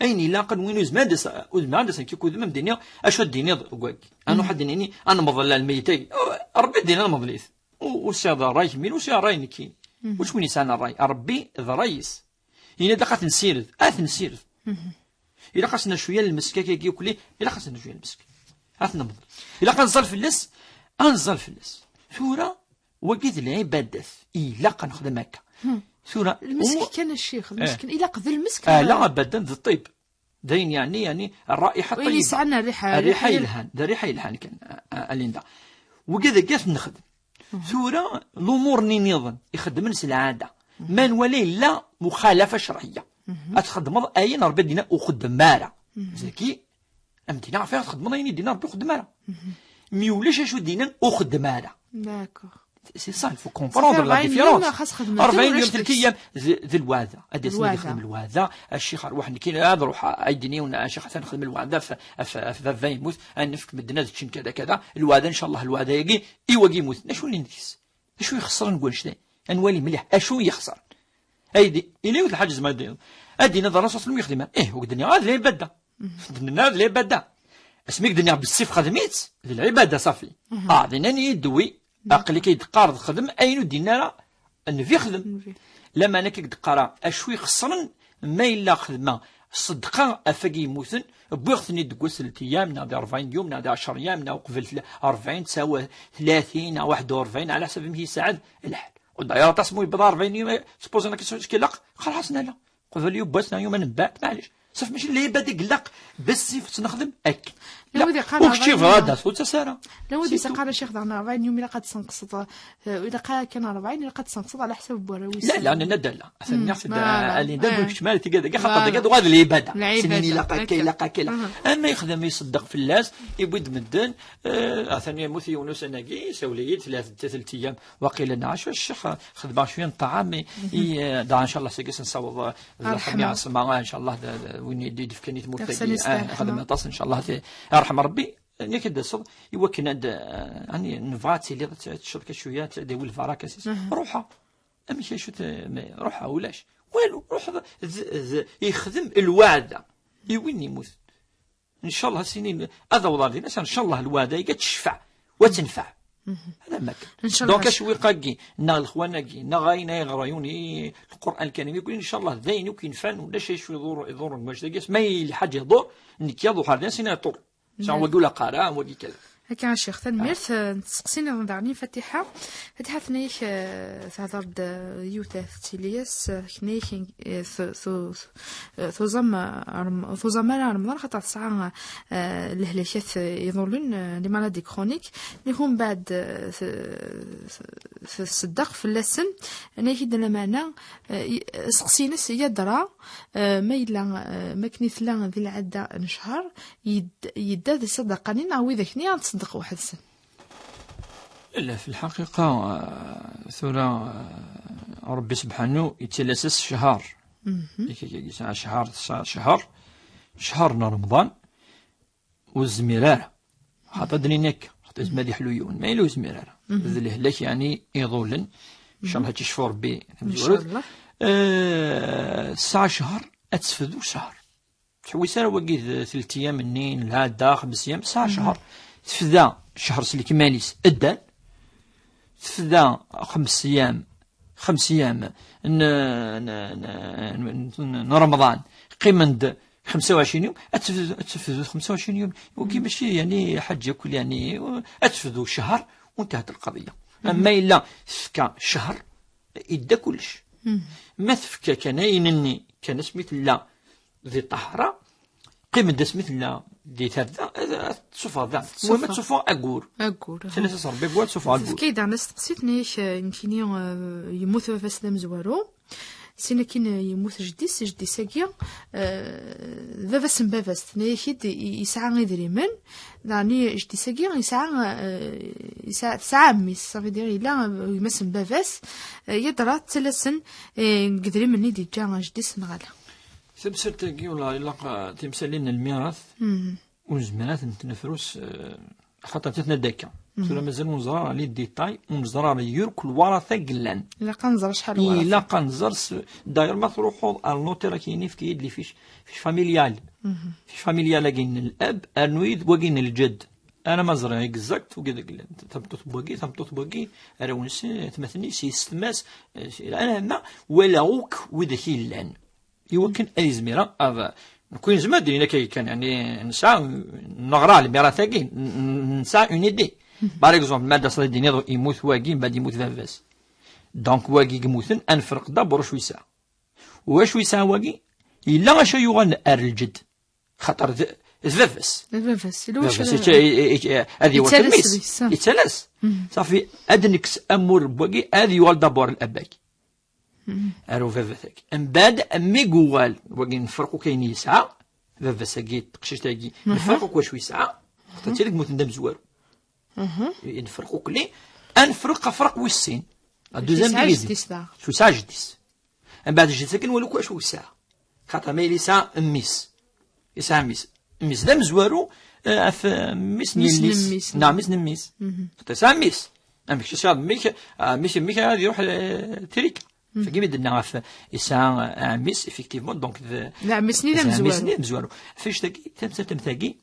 اين لاقن وين زمادس كي كود من الدنيا اش الدنيا وقاك انا واحد ديني انا مظل الميتين ربي دينا المظليث وسياد راي مين وسياد راي نكين واش وين يسان الراي ربي ذا ريس الا دقات نسيرد نسيرد الا خاصنا شويه المسكه كي يقول لي الا خاصنا شويه المسك نبض الا كنزل في اللس انزل في اللس سوره وقيت العبادات الا كنخدم هكا سوره المسك كان الشيخ المسك الا قذ المسك لا ابدا ذا الطيب داين يعني الرائحه طيبه يسعنا الريحه يلهان ذا ريحه يلهان كان اليندا وكذا قاس نخدم سوره الامور نيضا يخدم نس العاده ما نولي لا مخالفه شرعيه اتخدم اين ربي دينا وخدم مارا زكي امتي نعرف تخدم اين دينا ربي خدم مارا مي ولاش شو دينا وخدم مارا داكور سي صا il faut comprendre la différence 40 يوم 3 ايام ذي الواذا اديت نخدم الواذا الشيخ روح نكين هذا روح ايدني وانا الشيخ حسن نخدم الواذا في يموت نفك مدنا دشين كذا كذا الواذا ان شاء الله الواذا يجي يوقي يموت شنو نديس شنو يخسر نقول شنو نولي مليح اشو يخسر ايدي الى ود الحاج ما دير ادي نظر راسو سلم يخدم وقدني هذا اللي بدا هذا اللي بدا اسميك دنيا بالسيف خدميت للعباده صافي ديناني يدوي عقلي كيدقار خدم اين دينا نفي خدم لما انا كيدقرا اشوي خسرن ما الا خدمه الصدقه افاقي يموتن بوختني دكو 3 ايام نادي 40 يوم نادي 10 ايام نقبل 40 تساوي 30 او 41 على حسب مهي ساعات الحال والدايره تصمو يبدا 40 يوم سبوز انا كيلق خلاص لا قبل يوم باسنا يوم من بعد معليش صافي ماشي اللي بدا يقلق بالسيف تنخدم اك وكشي فرادا صوت سارة لا ودي سقال شيخ دارنا 40 يوم إلا قد تنقصد إذا كان 40 إلا قد تنقصد على حساب بوراويس. لا أنا ندل أثني أحسن اللي ندل شمال تجد خاطر تجد وهذا العبادة سنين لا كلا أما يخدم يصدق في الناس يبود مدن أثني موثي يونس أناقي سوليت ثلاث أيام وقيل 10 الشيخ خدم شوية طعام دا إن شاء الله سجس نصوب الخميس عصمة إن شاء الله وين يدي في كنيت مرتدي خدم تصل إن شاء الله يرحم ربي يكد صد يوكن عند يعني نفاتي اللي الشركة شوية تلاقي والفراك أساس روحها أمي شو روحها ولاش والو روح يخدم الوعد يوين يموت إن شاء الله سنين هذا وضع لنا إن شاء الله الوعد يتشفع وتنفع هذا ما كان دونك شوي قاقي نا الإخوان نا غاينا يغريوني القرآن الكريم يقول إن شاء الله ذين يمكن فن ولا شيء شو يضر المجتمع ما يحاجة يضر إنك يضر هذا سنة يضر شو يقول قراءة ودي كذا هكا الشيخ تنميرت تسقسينا نضعني فتحة ثنيك تهضر يوث تيلياس كنيك ثوزم رمضان خاطر تسعى الهلاكات يظلون لي مالادي كرونيك اللي هم بعد في الصدق في اللسن انا كيد المعنى سقسينا يدرى ما يلا ما كنيت لا ذي العده نشهر يدا ذي صدقاني نعوي ذاكني تصدق واحد السن. لا في الحقيقه ثورة ربي سبحانه يتلاسس شهر شهر رمضان والزميرار حتى درينك حتى زمادي حلويون ما يلو زميرار ذي الهلاك يعني يظلن ان شاء الله تشفور بي ان شاء الله الساعه شهر اتسفدو شهر شوي سنه وقيت 3 ايام منين لهذا 5 ايام ساعه شهر تفدا شهر سلي كماليس الدان تفدا 5 ايام رمضان قيمة 25 يوم اتفدو 25 يوم وكي ماشي يعني حج ياكل يعني اتفدو شهر وانتهت القضيه. اما الا فكا شهر يدا كلش ما تفكا كان ينني كان سميت لا ذي طهره قيمة مثل دي ثلاثة صفة ذا وما تصفى أقول ثلاثة صار بيبوات صفى أقول كيد أنا استقصيتنيش يمكن يموت فاس دم زوارو سينا كين يموت جدي ساقيا ذا فاس مبافاس نيكيد يسعى غير من يعني جدي ساقيا يسعى ميس صافي دير لا يمس مبافاس يدرى ثلاثة قدري مني دي جا جدي سنغالا ثبت ولا إلا تمثالين الميراث وزمانات نتنفروس خاطر تتندكا سولا مازال نزرار على الديتاي ونزرار يرك الورثة قلان إلا قنزر شحال الورثة إلا قنزر داير ما تروحوا النوتيرا كاينين في كيد اللي فيش فاميليال فيش فاميليال كاين الأب أنويد وكاين الجد أنا ما زرع إكزاكت وكذا قلان تمطط بوكي أراونس تمثلني سيستماس أنا ما ولا غوك وذا كيلان يمكن أي زميرة هذا نكون زمان دينا كان يعني نسعى نغرى الميراثاكين نسعى اون ايدي باغ اكزومبل مادا صلي ديني يموت واكي من بعد يموت فافاس دونك واكي يموتن انفرق دابور شوي ساعه واش ويساع واكي الا غاشا يغن الجد خاطر فافاس هذه هو التلميذ يتلس صافي ادنكس امور بواكي هذه هو دابور الاباكي أرو فافاك من بعد أمي قوال وقين نفرقو كاين يسعى فافاساكي تقشيش تاكي نفرقو كواش يسعى خاطر تيلك موت ندم زوارو نفرقو كلي أنفرق فرق ويسين الدوزيام ديفيزي شو ساعة جديس من بعد جيت ساكن والو كواش يسعى خاطر ما يسعى ميس يسعى ميس دم زوارو ميس نيليس نعم ميس نميس خاطر يسعى ميس أمك شاد ميك هذا يروح تريك فكيما درنا في يسعى عميس إفكتيفمون دونك لا عميسني دم زوارو فاش تاكي تمثاكي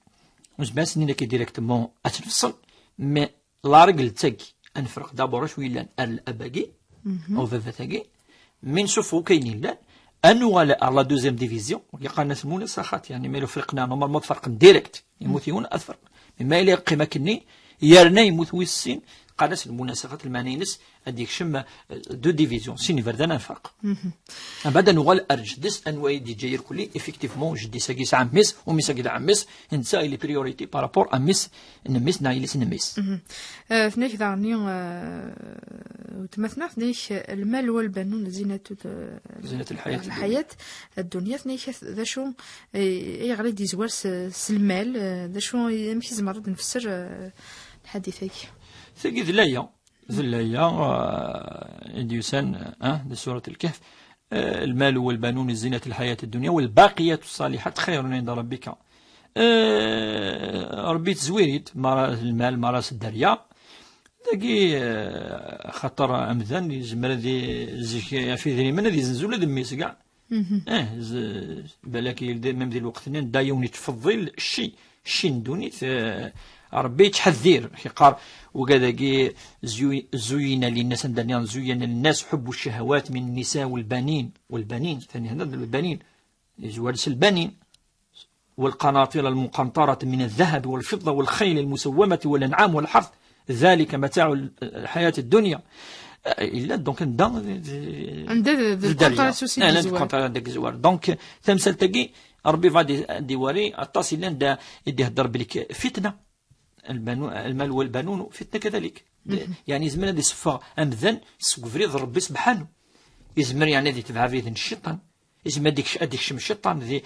وزبان سنين كي ديريكتمون أتنفصل مي لا رجل تاكي أنفرق دابور شوي لان الأباكي أو فافاتاكي من شوفو كاينين لان أنو على دوزيام ديفيزيون يلقى الناس المولا ساخات يعني مالو فرقنا نورمالمون فرق ديريكت يموت يون أفرق مما إلا قيمة كني يارنا يموت ويسين قالت المناسخات المانينس هذيك شم دو ديفيزيون سيني فردان فرق بعد نغال ارج ديس انواع دي جاير كلي افيكتيفمون جدي ساكي ساعه ميس وميس ساكي دعم ميس انسا لي بريوريتي بارابور ا ميس نميس نايلس نميس فنيك دارني وتمثنا فنيك المال والبنون زينة الحياة الدنيا فنيك ذا شو يغلي دي زوار المال ذا شو ماشي زمرد نفسر الحديثك ثقي ذلايا إديوسان دي سورة الكهف المال والبنون زينة الحياة الدنيا والباقيات الصالحات خير عند ربك ربي تزويريت المال مراس الدريا داكي خطر أمذان يزمر ذي في ذي من ذي زنزولة دميس كاع بلاكي ميم ذي الوقت دا يوني تفضل الشي ندونيت ربي تحذير قال وكذا زين للناس زين للناس حب الشهوات من النساء والبنين ثاني هذا البنين زوالس البنين والقناطير المقنطرة من الذهب والفضة والخيل المسومة والأنعام والحرث ذلك متاع الحياة الدنيا إلا دونك عند الزوار دونك تمثل تجي ربي فادي ديواري التصل دا يدي هدر بليك فتنة المال والبنون فتنة كذلك يعني زمن هذه صفا أمذن سكفريض ربي سبحانه يزمر يعني هذه تبع فيه الشيطان يزمر هذيك شم الشيطان ذي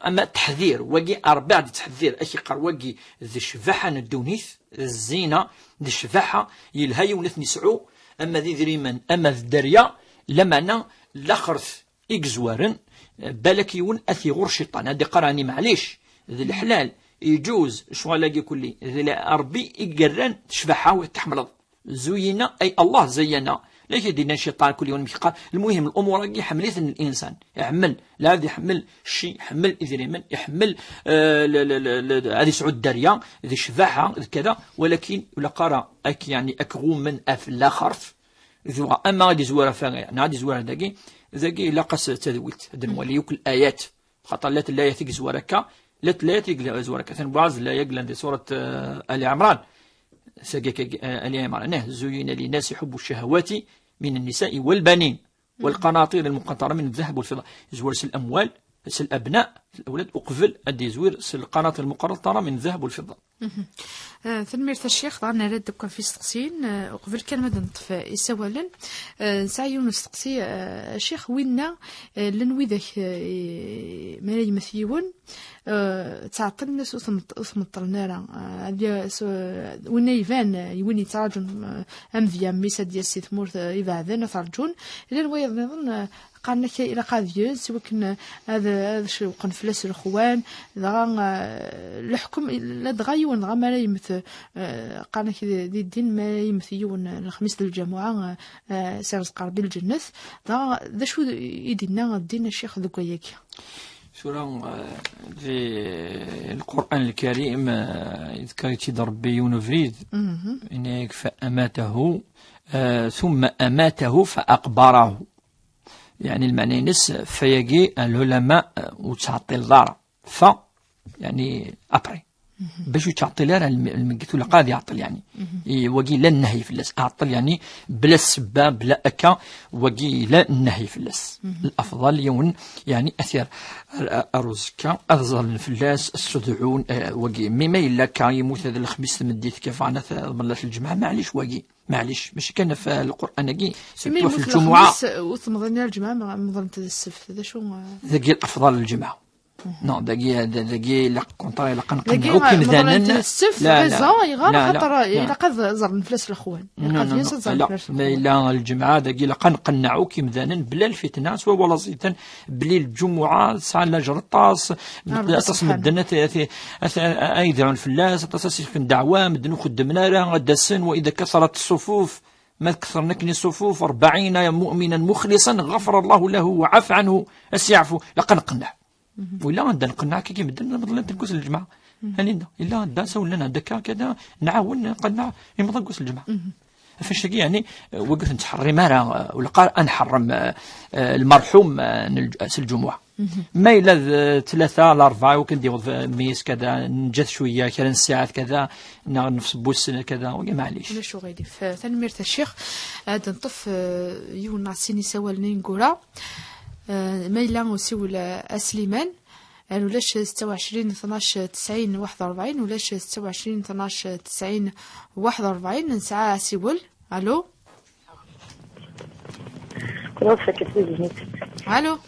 أما تحذير وجي أربع تحذير أشي قر وجي ذي الشفاحة ندونيث الزينة ذي الشفاحة يلهي ونثني سعو أما ذي ذريمن أما الدريا لما أنا لخرث إكزوارن بالك يون أثي غور شيطان هذه قراني معليش ذي الحلال يجوز شغلاقي كلي ذي أربي يقرن تشبحها وتحمل زينا أي الله زينا ليش يدينا الشيطان كل يوم قال المهم الأمور حملت الإنسان يحمل لا هذا يحمل شيء يحمل إذا من يحمل هذه سعود دريا ذي شفاحة كذا ولكن ولا قرا يعني أكغو من أفلا خرف أما هذه زوارة فاغي هذه زوارة ذاكي لقص تدويت هذا نولي يوكل آيات خاطر لا لا يثق زوارك لا يثق زوارك ثاني بعض لا يقلن في سورة آل عمران سجك آل عمران زين للناس حب الشهوات من النساء والبنين والقناطير المقنطرة من الذهب والفضة زوار الأموال الأبناء الأولاد أقفل أدي زوير القناطير المقنطرة من الذهب والفضة ثنمير الشيخ ضعنا رد كان في استقسين أقفل كلمة نطف يسوالا سعيون استقسي الشيخ وينا لنوي ذاك ما يمثيون تعطل الناس أثمط النار وين يفان وين يتراجون أمذيا ميسا ديال سي ثمور يبعثنا ترجون لأن ويظن قالنا كي إلى قاذيوز سواء كان هذا شو قنفلس الأخوان ذا الحكم لا تغيون غا ما لا يمث قالنا كي دي الدين ما يمثيون الخميس الجماعة سيرز قربي الجنة ذا شو يدينا الدين الشيخ ذكويك سورة في القرآن الكريم ذكرت ربي ينفريد إنك فأماته ثم أماته فأقبره يعني المعنى نس فيجي العلماء وتعطي الدار يعني أبري باش تعطي لها المقيت ولا قاعد يعطل يعني وجي لا النهي في اللس أعطل يعني بلا السباب بلا أكا وجي لا النهي في اللس الأفضل يون يعني أثير الرزكا أفضل الفلاس السدعون وجي مما إلا كان يموت هذا الخميس مديت كيف عنا في الجمعة معليش وجي معليش مش كان في القرآن جي في الجمعة وثمضنا الجمعة مظلمة السبت هذا شو ذاك الأفضل الجمعة نعم دقي لا كونطري لا قنقنعو كي مدانا لا لا خاطر إلا قد زر نفلس الأخوان لا الجمعة دقي لا قنقنعو كي مدانا بلا الفتنة سوا ولا زيتا بلي الجمعة ساعة لا جرطاس تصم الدنة أيضا الفلاس تصير دعوة مدنو خدمنا لها الدسن وإذا كثرت الصفوف ما كثر نكني الصفوف 40 مؤمنا مخلصا غفر الله له وعفى عنه السيعفو لا قنقنع وإلا غندا نقنع كي مدنا مضلين تنقص الجمعة هنينا إلا غندا سولنا دكا كذا نعاون نقنع يمضى نقص الجمعة فاش يعني وقف نتحرم أنا ولا قال نحرم المرحوم الجمعة ما إلا 3 ل 4 وكنديروا ميس كذا نجات شويه كذا ساعات كذا نفس بوس كذا معليش انا شو غادي ثنميرت الشيخ هذا نطف يونا سيني سوال نينغورا ما إلا وسيول اسليمان ولاش 26 12 90 41 ولاش 26 12 90 41 نسعى سيول الو الو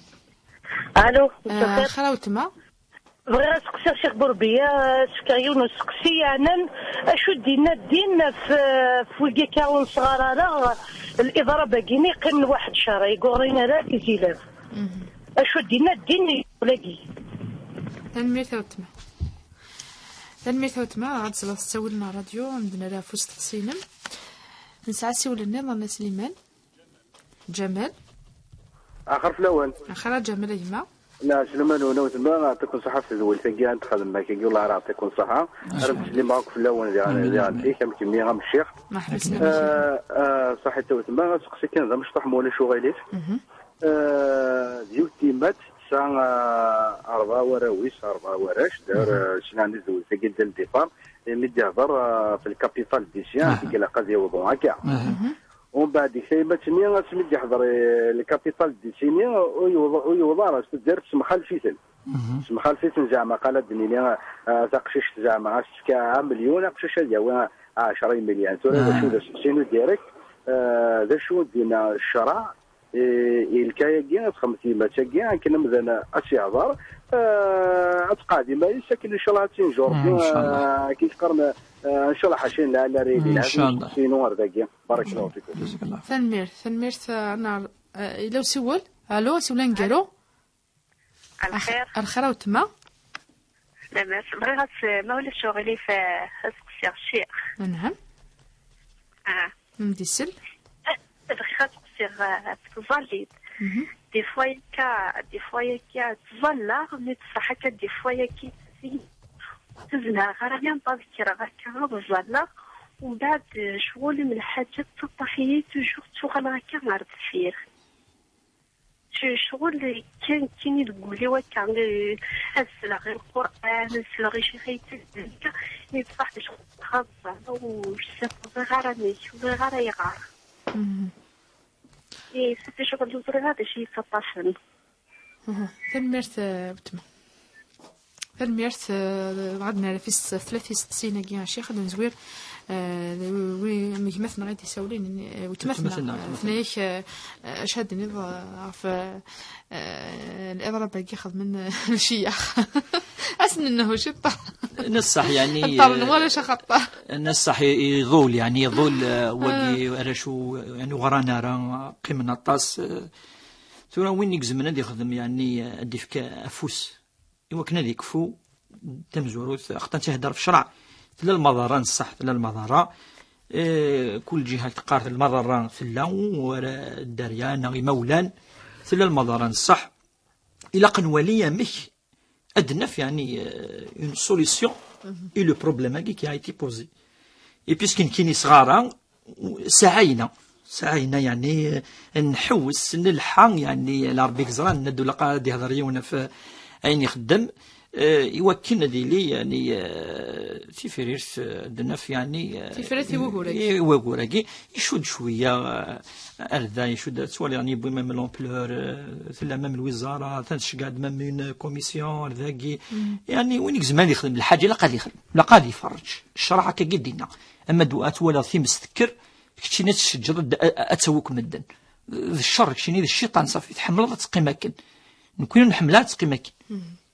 الو خلاوتما بغيت نسقسي الشيخ بوربيه سكايون نسقسي انا اشو دينا الدين في ويكا صغار على الاضراب باقيني قن واحد شهر يقورينا لا كيزيلاف اشو دينا الدين ولاقي تنمير غاد تسولنا راديو عندنا لها فوس تقسينم نسعى سولنا ضنا سليمان جمال اخر فلوان اخر جمال يما لا سليمان ونوتما نعطيكم صحه في الزول ثاني انت خدم معك الله يعطيكم صحه راه تسلم معاك في الاول ديال كم كميه غام الشيخ صحيت توتما سقسي كان ذا مشطح مولا شغاليت ديال تيمات ساعه 4 وراويس 4 وراش دار شنو ندوز ثاني ديال الديفار مدي هضر في الكابيتال ديسيان ديك القضيه وضعها كاع ومن بعد كاينه ثاني سميت يحضر الكابيتال ديسيني ويوضع دارت سمخال فيتل سمخال فيتل زعما قالت دنيا تقشيش زعما كاع مليون قشيش ديال 10 مليون ترى شو سينو ديريكت ذا شو دينا الشرع الكايا خمسي ما تاكي كنا مثلا اشي هضر اتقادي ما يسكن ان شاء الله تنجور كي قرنا ان شاء الله حاشين على ريدي ان شاء الله سينو ذاكي بارك الله فيكم ثنمير انا لو سول الو سولان قالوا الخير وتما لاباس بغيت ما ولا شغلي في اسقسي الشيخ نعم مديسل بغيت تظليد دي فوا كا تظلر مي بصح هكا دي فوا كي تزنا غير نذكر هكا بالظلر ومن بعد شغل من الحاجات الطحيه توجور تشغل هكا مع الدفير شغل كان كيني تقولي وكان السلاغي القران السلاغي شي حيت هكا مي بصح شغل خاصه وشفت غير غير يغار ستة شغل دوزر هذا شيء 16 ثنميرت بتما ثنميرت عندنا في 63 كيا شيخ نزوير مثلنا غادي يساولين وتمثلنا ثنايا اشهد نظا في الاضراب باقي خذ من الشيخ اسن انه شطه نصح يعني ولا شخطه نصح يظول يعني يظول وقي رشو يعني ورانا راه قيمنا الطاس ثورا وين يقزمنا دي يخدم يعني ديفك افوس ايوا كنا ديكفو تمزورو اختان تهدر في الشرع لا المضاره نصح لا المضاره كل جهه تقارث المضاره في اللون ولا الدريان غي مولان لا المضاره نصح الى قنوليه مش أدنف يعني une solution et le problème qui a été posé et puisqu'il كاين صغارا سعينا يعني نحوس نلحق يعني لربي زران ندو لقا دي هضريونا في عين يخدم يوكلنا ديلي يعني تيفيريس دنف يعني تيفيريس وغوراكي يشد شويه اردا يشد سوال يعني بو ميم لومبلور ثلا ميم الوزاره تنشقاد ميم اون كوميسيون ذاكي يعني وين زمان يخدم الحاجه لا قاد يخدم لا قاد يفرج الشرع هكا قدينا اما دوات ولا في مستكر كشي ناس تشجر اتسوك مدن الشر كشي ذا الشيطان صافي تحمل تقيمك نكون نحملها تقيمك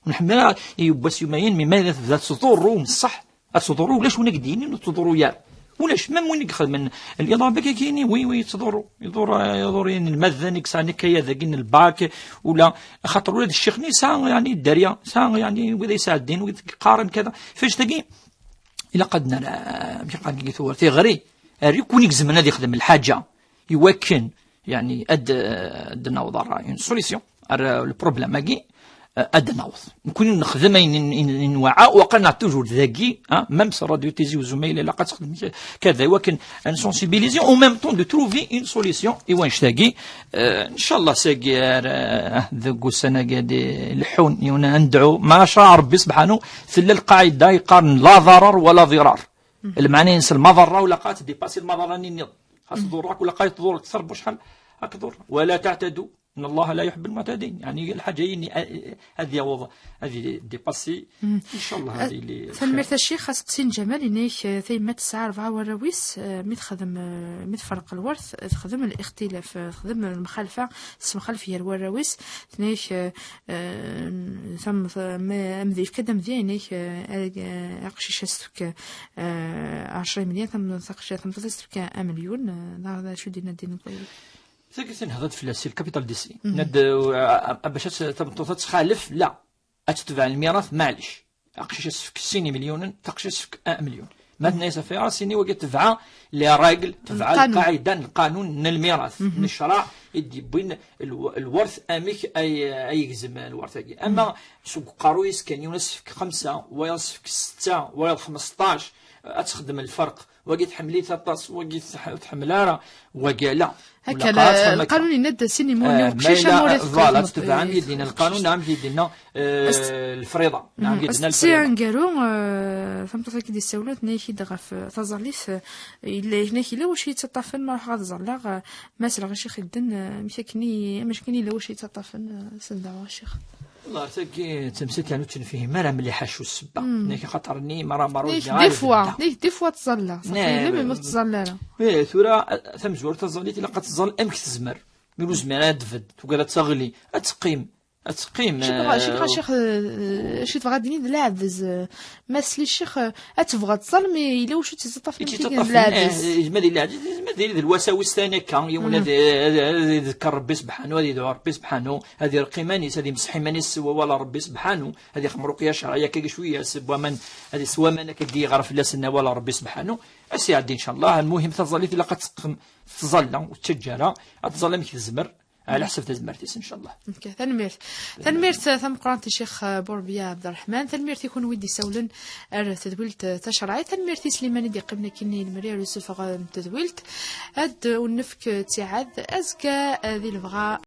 ونحملها يبس يومين مما ذات تضروا من الصح تضروا ولاش ونا قدينين تضروا يا ولاش ما وين يدخل من الاضافه كاينين وي تضروا يضر يعني المذنك ساني كيا ذاكين الباك ولا خاطر ولاد الشيخ نساء يعني الداريه ساعه يعني وذا يساعدين ويقارن كذا فاش تلاقي الا قد نرى مش قاعد يثور تيغري يكون يخدم هذا يخدم الحاجه يوكن يعني اد نوضر يعني سوليسيون البروبليم ماكي ادناوض نكون نخدم نوعى وقنا توجور ذاكي ميم سا راديو تيزي وزميلي لا تخدم كذا ولكن نسونسيبيليزي او ميم طون دو تروفي اون سوليسيون ايوا نشتاقي ان شاء الله ساقي ذوك السنه قاعد لحون يونا ندعو ما شاء ربي سبحانه في القاعده يقارن لا ضرر ولا ضرار المعنى ينسى المضره ولا قات ديباسي المضره ني خاص تضرك ولا قايت تضر اكثر بشحال راك تضر ولا تعتدوا ان الله لا يحب المعتدين يعني الحاجه هذه ديباسي ان شاء الله هذه اللي فالمرت الشيخ خاص قسين جمال انيك ثيمات 9 4 وراويس متخدم متفرق الورث تخدم الاختلاف تخدم المخالفه المخالفيه الوراويس ثنيك ثم مذيف كذا مذينيك اقشيش استك 10 مليون ثم ثقش ثم تستك 1 مليون هذا شو دينا دين ثقتين هذا فلاسي الكابيتال دي سي ند باش تخالف لا اتتبع الميراث معليش اقشيش سفك 60 مليون تقشيش سفك 1 مليون ما الناس في راسيني وقت تبع لي راجل تبع القاعده القانون الميراث من الشرع يدي بين الورث اميك اي يجزم الورث اما سوق قارويس كان يونس 5 ويصفك 6 ولا 15 اتخدم الفرق وقيت حملي 13 وقيت تحملها وقال هكا القانون يند سينما وكشيشه مورث فوالا تبع عم يدينا القانون نعم يدينا الفريضه نعم يدينا الفريضه نقالو فهمت كي دي السولات نايكي دغف تزرليس الا هناك الا واش يتطفن ما راح تزرلا مثلا غير شي خدن مشكني لا واش يتطفن سندا الشيخ والله تاكي تمسك يعني فيه مرا ملي حاشو السبه ناكي خاطرني مرا دي فوا تزلا صافي ما تزلا لا ثورة ثم زور تزليت الا قد تزل امك تزمر ميلو زميرة دفد وقالت تغلي اتقيم شي شيخ شي تبغى ديني لعبز مثلي الشيخ اتبغى تصل مي الا واش تيطاف لعبز مادي لعبز مادي الوساوس ثاني كان يوم يذكر ربي سبحانه هذه يدعو ربي سبحانه هذه رقيمانيس هذه مسحي مانيس ولا ربي سبحانه هذه خمروقيه شرعيه كي شويه سوا من هذه سوا من كي يغرف لا سنه ولا ربي سبحانه اسيعدي ان شاء الله المهم تظلي الا قد تظل وتشجر تظل مك تزمر على حسب تزمرتيس ان شاء الله. تنميرت ثم قرانت الشيخ بوربيا عبد الرحمن تنميرت يكون ودي سولن تدويلت تشرعي تنميرتي سليماني دي قبنا كني المرير يوسف تدويلت هاد ونفك تيعاد ازكى ذي البغاء